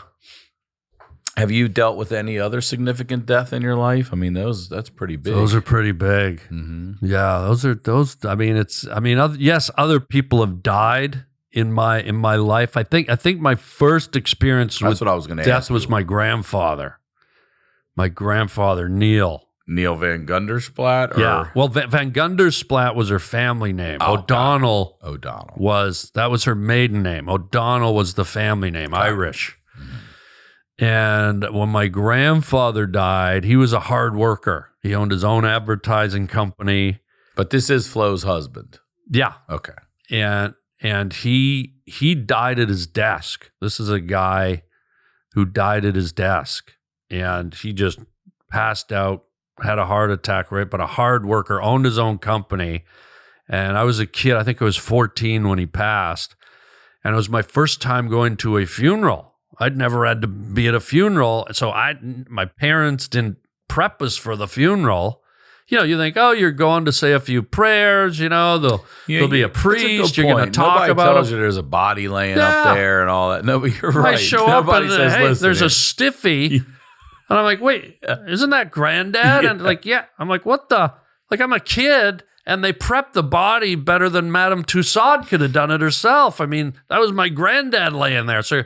Have you dealt with any other significant death in your life? I mean, that's pretty big. Those are pretty big. Mm-hmm. Yeah, yes, other people have died in my life. I think my first experience That's with what I was going to ask. death was my grandfather. My grandfather, Neil VanGundersplatt? Yeah. Well, VanGundersplatt was her family name. O'Donnell was her maiden name. O'Donnell was the family name, Irish. Mm-hmm. And when my grandfather died, he was a hard worker. He owned his own advertising company. But this is Flo's husband. Yeah. Okay. And he died at his desk. This is a guy who died at his desk, and he just passed out, had a heart attack, right? But a hard worker, owned his own company. And I was a kid, I think I was 14 when he passed. And it was my first time going to a funeral. I'd never had to be at a funeral. So my parents didn't prep us for the funeral. You think, oh, you're going to say a few prayers, there'll be a priest, you're going to talk Nobody about tells you there's a body laying up there and all that. No, but you're right. I show Nobody up and says, hey, listen there's here. a stiffy. And I'm like, wait, isn't that granddad? Yeah. And like, yeah. I'm like, what the? Like, I'm a kid, and they prepped the body better than Madame Tussaud could have done it herself. I mean, that was my granddad laying there. So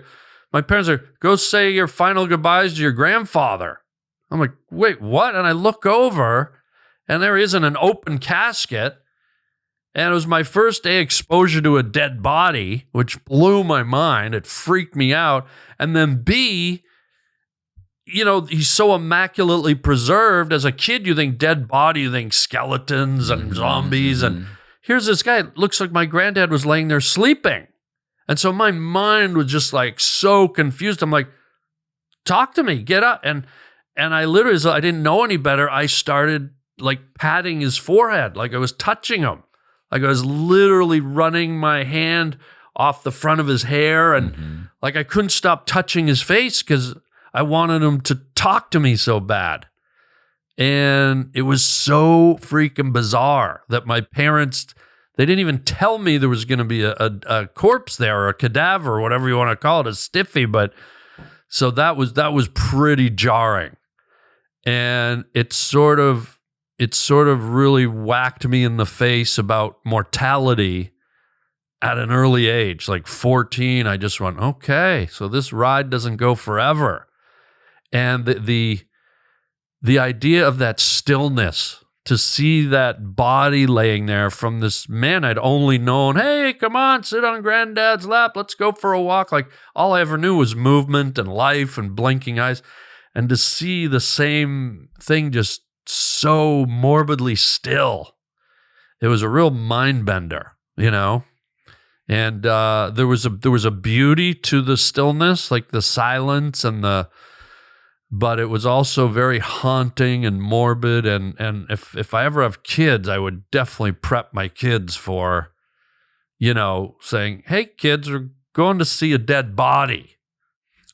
my parents are, go say your final goodbyes to your grandfather. I'm like, wait, what? And I look over, and there isn't an open casket. And it was my first day exposure to a dead body, which blew my mind. It freaked me out. And then B, he's so immaculately preserved. As a kid, you think dead body, you think skeletons and zombies. And here's this guy, looks like my granddad was laying there sleeping. And so my mind was just like so confused. I'm like, talk to me, get up. And I literally, I didn't know any better. I started like patting his forehead, like I was touching him. Like I was literally running my hand off the front of his hair. And like I couldn't stop touching his face because I wanted him to talk to me so bad. And it was so freaking bizarre that my parents, they didn't even tell me there was going to be a corpse there or a cadaver or whatever you want to call it, a stiffy. But so that was pretty jarring. And it sort of really whacked me in the face about mortality at an early age, like 14. I just went, okay, so this ride doesn't go forever. And the idea of that stillness, to see that body laying there from this man I'd only known, hey, come on, sit on granddad's lap, let's go for a walk. Like all I ever knew was movement and life and blinking eyes. And to see the same thing just so morbidly still, it was a real mind bender, And there was a beauty to the stillness, like the silence but it was also very haunting and morbid. And if I ever have kids, I would definitely prep my kids for, saying, hey, kids, we're going to see a dead body.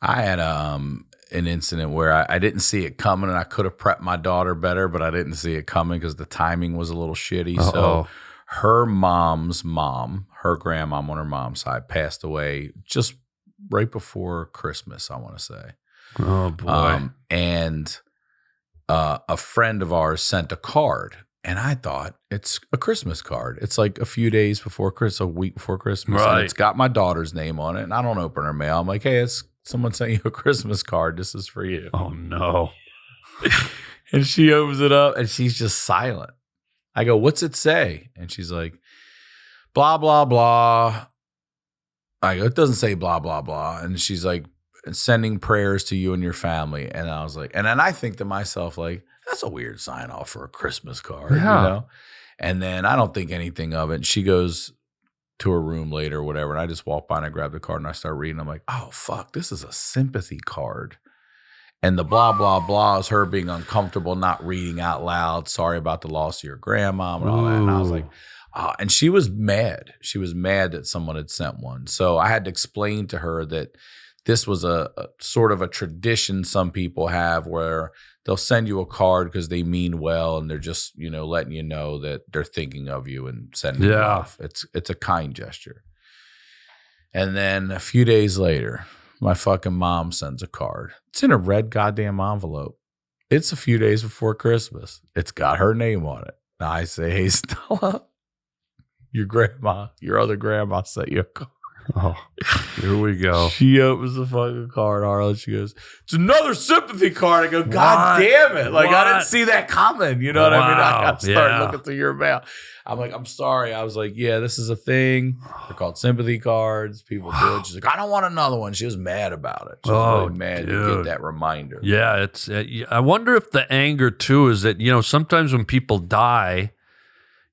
I had an incident where I didn't see it coming, and I could have prepped my daughter better, but I didn't see it coming because the timing was a little shitty. Uh-oh. So her mom's mom, her grandmom on her mom's side, passed away just right before Christmas, I want to say. Oh, boy. And a friend of ours sent a card, and I thought it's a Christmas card. It's like a few days before Christmas, a week before Christmas. Right. And it's got my daughter's name on it, and I don't open her mail. I'm like, hey, someone sent you a Christmas card. This is for you. Oh, no. And she opens it up and she's just silent. I go, what's it say? And she's like, blah, blah, blah. I go, it doesn't say blah, blah, blah. And she's like, sending prayers to you and your family. And I was like, and then I think to myself, like, that's a weird sign off for a Christmas card, you know? And then I don't think anything of it. And she goes to her room later or whatever. And I just walk by and I grab the card and I start reading. I'm like, oh, fuck, this is a sympathy card. And the blah, blah, blah is her being uncomfortable, not reading out loud. Sorry about the loss of your grandma and all that. And I was like, oh, and she was mad. She was mad that someone had sent one. So I had to explain to her that this was a sort of a tradition some people have where they'll send you a card because they mean well and they're just, you know, letting you know that they're thinking of you and sending it off. It's a kind gesture. And then a few days later, my fucking mom sends a card. It's in a red goddamn envelope. It's a few days before Christmas. It's got her name on it. Now I say, hey, Stella, your other grandma sent you a card. Oh, here we go. She opens the fucking card, Harland. She goes, it's another sympathy card. I go, God damn it. Like, I didn't see that coming. You know what I mean? I got to start looking through your mail. I'm like, I'm sorry. I was like, yeah, this is a thing. They're called sympathy cards. People do it. She's like, I don't want another one. She was mad about it. She was really mad to get that reminder. Yeah, it's. I wonder if the anger, too, is that, you know, sometimes when people die,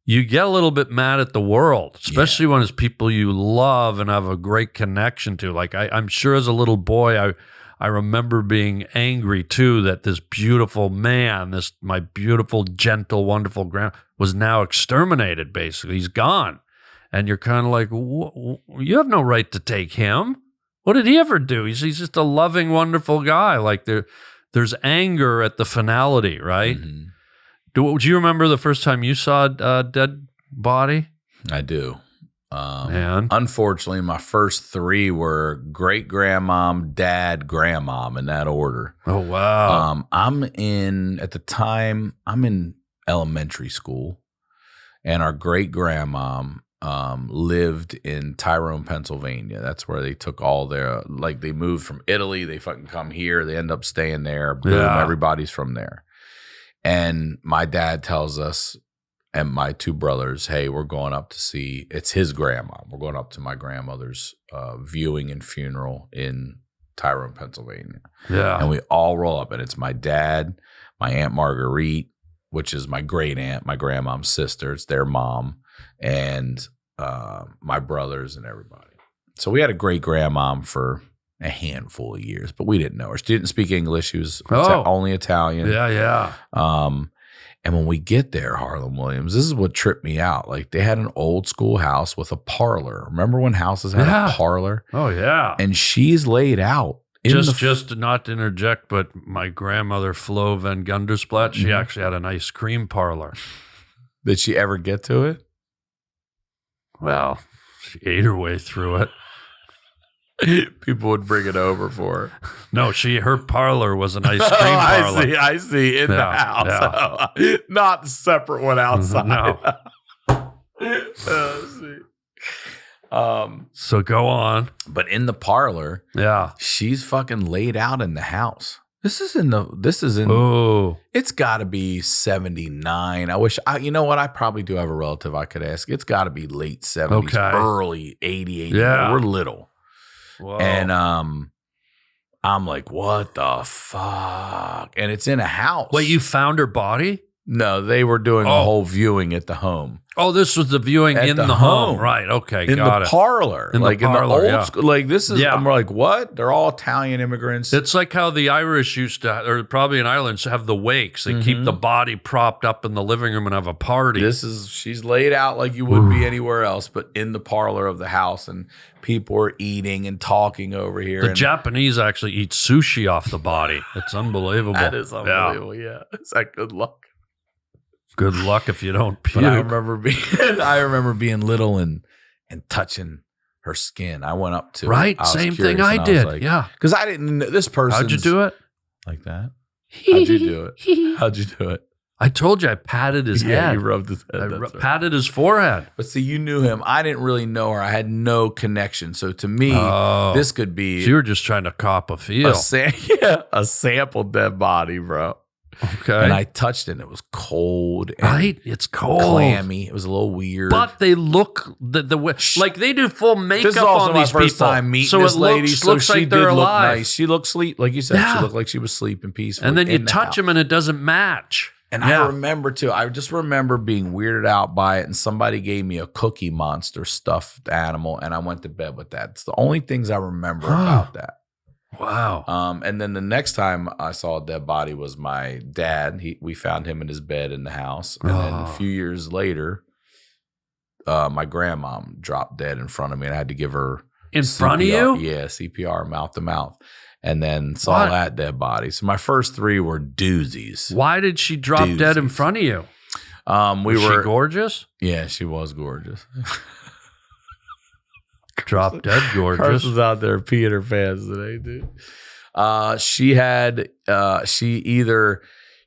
you get a little bit mad at the world, especially when it's people you love and have a great connection to. Like I'm sure as a little boy, I remember being angry too that this beautiful man, my beautiful, gentle, wonderful grandma was now exterminated. Basically, he's gone, and you're kind of like, you have no right to take him. What did he ever do? He's just a loving, wonderful guy. Like there's anger at the finality, right? Mm-hmm. Do you remember the first time you saw a dead body? I do. Unfortunately, my first three were great-grandmom, dad, grandmom, in that order. Oh, wow. I'm in elementary school, and our great-grandmom lived in Tyrone, Pennsylvania. That's where they took all their, like, they moved from Italy. They fucking come here. They end up staying there. Boom, everybody's from there. And my dad tells us and my two brothers, hey, we're going up to see, it's his grandma. We're going up to my grandmother's viewing and funeral in Tyrone, Pennsylvania. Yeah. And we all roll up, and it's my dad, my Aunt Marguerite, which is my great aunt, my grandmom's sister. It's their mom, and my brothers and everybody. So we had a great grandmom for a handful of years, but we didn't know her. She didn't speak English. She was only Italian. Yeah. And when we get there, Harland Williams, this is what tripped me out. Like, they had an old school house with a parlor. Remember when houses had a parlor? Oh, yeah. And she's laid out. Just not to interject, but my grandmother, Flo VanGundersplatt, she actually had an ice cream parlor. Did she ever get to it? Well, she ate her way through it. People would bring it over for her. No, her parlor was an ice cream parlor. I see. In the house. Yeah. Not the separate one outside. No. So go on. But in the parlor, she's fucking laid out in the house. This is in it's got to be 79. You know what? I probably do have a relative I could ask. It's got to be late 70s, early 80. Yeah. We're little. Whoa. And I'm like, what the fuck? And it's in a house. Wait, you found her body? No, they were doing a whole viewing at the home. Oh, this was the viewing in the home. Right. Okay. In got the it. parlor. In the parlor, in the old school. Like, this is, I'm like, what? They're all Italian immigrants. It's like how the Irish used to, or probably in Ireland, have the wakes. They keep the body propped up in the living room and have a party. She's laid out like you wouldn't be anywhere else, but in the parlor of the house, and people are eating and talking over here. The Japanese actually eat sushi off the body. It's unbelievable. That is unbelievable. Yeah. It's like, good luck. Good luck if you don't puke. But I remember being little and touching her skin. I went up to her. Same thing I did. Like, because I didn't know this person. How'd you do it? Like that? How'd you do it? How'd you do it? I told you I patted his head. Yeah, you rubbed his head. Patted his forehead. But see, you knew him. I didn't really know her. I had no connection. So to me, this could be. So you were just trying to cop a feel. A sample dead body, bro. Okay. And I touched it, and it was cold. And right? It's cold. Clammy. It was a little weird. But they look the way, like they do full makeup this is also on my these first people. time meeting so this it lady. looks So she like they're did look alive. nice. She looked sleep, like you said. Yeah. She looked like she was sleeping peacefully. And then you in the touch house. them and it doesn't match. And I remember too, I just remember being weirded out by it, and somebody gave me a Cookie Monster stuffed animal, and I went to bed with that. It's the only things I remember about that. Wow. And then the next time I saw a dead body was my dad. We found him in his bed in the house. And then a few years later, my grandma dropped dead in front of me, and I had to give her In CPR. front of you? Yeah, CPR mouth to mouth. And then saw that dead body. So my first three were doozies. Why did she drop dead in front of you? Was she gorgeous? Yeah, she was gorgeous. Drop dead gorgeous. Carson's out there peeing her pants today, dude.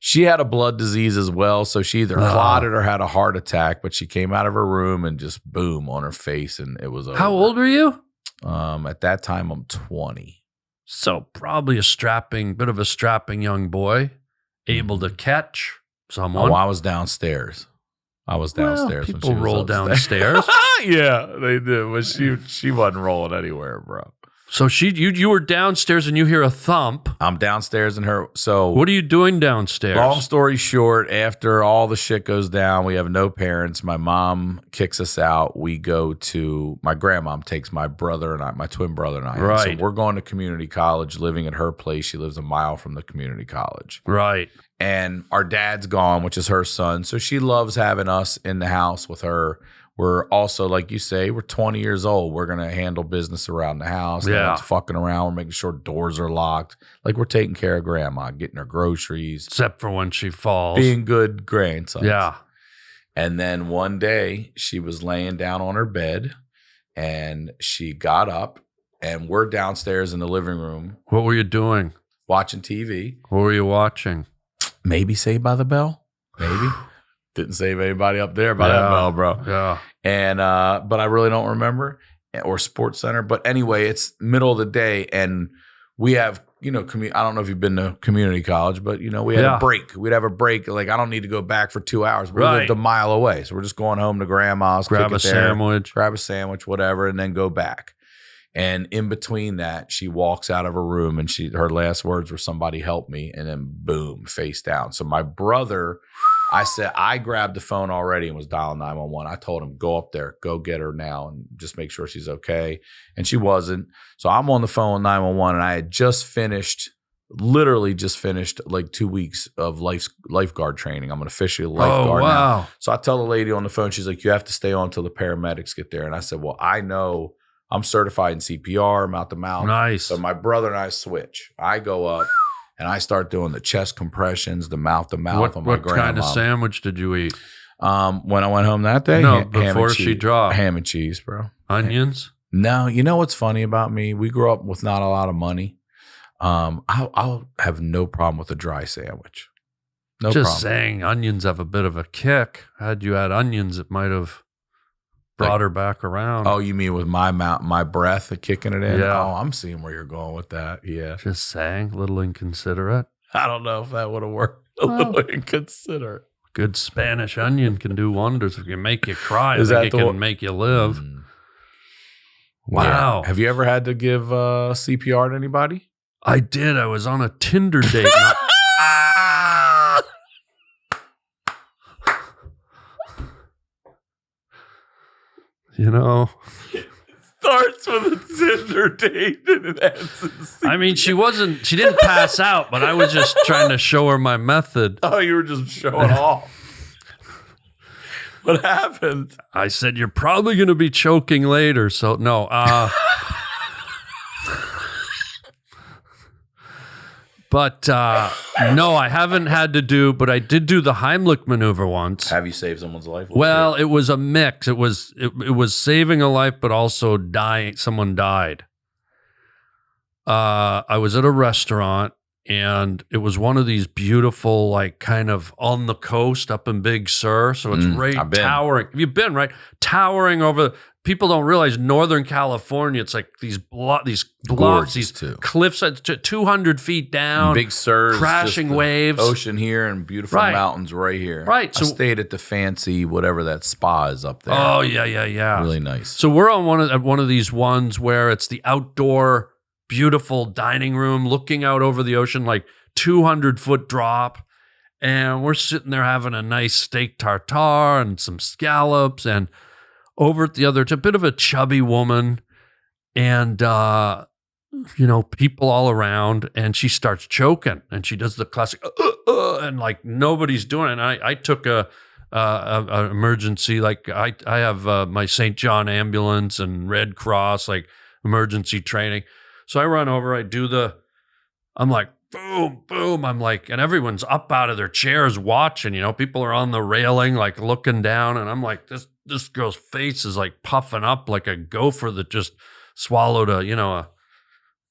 She had a blood disease as well, so she either clotted or had a heart attack. But she came out of her room and just boom on her face, and it was over. How old are you? At that time, I'm 20. So probably bit of a strapping young boy, able to catch someone. Oh, I was downstairs. Well, when people she was roll upstairs. downstairs. Yeah, they did. But she wasn't rolling anywhere, bro. So you were downstairs and you hear a thump. I'm downstairs in her. So What are you doing downstairs? long story short, after all the shit goes down, we have no parents. My mom kicks us out. We go to my grandmom takes my brother and I, my twin brother and I. Right. So we're going to community college, living at her place. She lives a mile from the community college. Right. And our dad's gone, which is her son. So she loves having us in the house with her. We're also, like you say, we're 20 years old. We're going to handle business around the house. No one's fucking around. We're making sure doors are locked. Like we're taking care of grandma, getting her groceries. Except for when she falls. Being good grandsons. Yeah. And then one day she was laying down on her bed and she got up and we're downstairs in the living room. What were you doing? Watching TV. What were you watching? Maybe Saved by the Bell. Maybe. Didn't save anybody up there by that bell, bro. Yeah. And but I really don't remember. Or Sports Center. But anyway, it's middle of the day and we have, I don't know if you've been to community college, but we had a break. We'd have a break. Like I don't need to go back for 2 hours. We lived a mile away. So we're just going home to grandma's, grab a sandwich, whatever, and then go back. And in between that, she walks out of her room and her last words were, "Somebody help me." And then boom, face down. So my brother, I grabbed the phone already and was dialing 911. I told him, go up there, go get her now and just make sure she's okay. And she wasn't. So I'm on the phone with 911 and I had literally just finished like 2 weeks of lifeguard training. I'm an official lifeguard now. So I tell the lady on the phone, she's like, you have to stay on until the paramedics get there. And I said, well, I know I'm certified in CPR, mouth to mouth. Nice. So my brother and I switch. I go up and I start doing the chest compressions, the mouth to mouth on my grandma. What kind of sandwich did you eat? When I went home that day? No, before she dropped. Ham and cheese, bro. Onions? No, you know what's funny about me? We grew up with not a lot of money. I'll have no problem with a dry sandwich. No problem. Just saying, onions have a bit of a kick. Had you had onions, it might have brought her back around. Oh, you mean with my breath kicking it in? Yeah. Oh, I'm seeing where you're going with that. Yeah. Just saying, a little inconsiderate. I don't know if that would have worked. A little inconsiderate. Good Spanish onion can do wonders. If it can make you cry, Is I that think it can make you live. Wow. Yeah. Have you ever had to give CPR to anybody? I did. I was on a Tinder date. Starts with a Tinder date and it ends in CPR. I mean, she didn't pass out, but I was just trying to show her my method. Oh, you were just showing off. What happened? I said, you're probably going to be choking later. So no, but no, I haven't had to do, but I did do the Heimlich maneuver once. Have you saved someone's life? Well, it was a mix. It was saving a life, but also dying. Someone died. I was at a restaurant, and it was one of these beautiful, like kind of on the coast up in Big Sur. So it's right I've been. towering. Have you been, right? Towering over, people don't realize Northern California, it's like these bluffs, Gorgeous, these too. cliffs at 200 feet down, Big surge, crashing just the waves. ocean here and beautiful Right. mountains right here. Right, I so- stayed at the fancy whatever that spa is up there. Oh, yeah. Really nice. So we're on one of these ones where it's the outdoor, beautiful dining room looking out over the ocean, like 200-foot drop. And we're sitting there having a nice steak tartare and some scallops. And over at the other, it's a bit of a chubby woman. And, people all around. And she starts choking. And she does the classic, and like nobody's doing it. And I took a emergency, like I have my St. John ambulance and Red Cross, like emergency training. So I run over, I'm like, boom, boom. I'm like, and everyone's up out of their chairs watching, people are on the railing, like looking down. And I'm like, this girl's face is like puffing up like a gopher that just swallowed a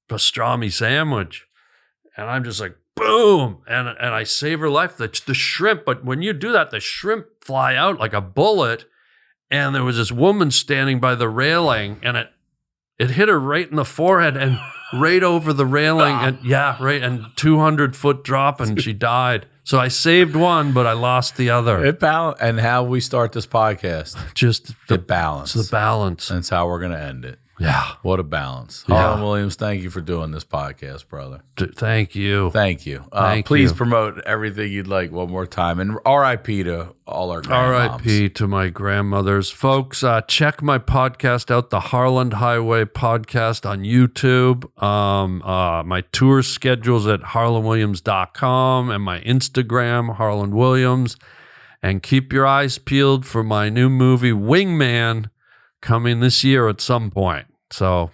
pastrami sandwich. And I'm just like, boom. And I save her life. The shrimp, but when you do that, the shrimp fly out like a bullet. And there was this woman standing by the railing, and it hit her right in the forehead and right over the railing. And 200-foot drop, and she died. So I saved one, but I lost the other. And how we start this podcast. Just The balance. the balance. That's how we're going to end it. Yeah. What a balance. Yeah. Harland Williams, thank you for doing this podcast, brother. Thank you. Thank you. Thank Please you. promote everything you'd like one more time. And R.I.P. to all our grandmoms. R.I.P. to my grandmothers. Folks, check my podcast out, the Harland Highway podcast on YouTube. My tour schedules at harlandwilliams.com and my Instagram, Harland Williams. And keep your eyes peeled for my new movie, Wingman, coming this year at some point. So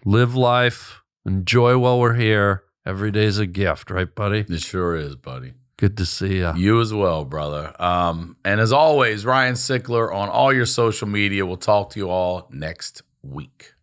live life, enjoy while we're here. Every day's a gift, right, buddy? It sure is, buddy. Good to see you. You as well, brother. And as always, Ryan Sickler on all your social media. We'll talk to you all next week.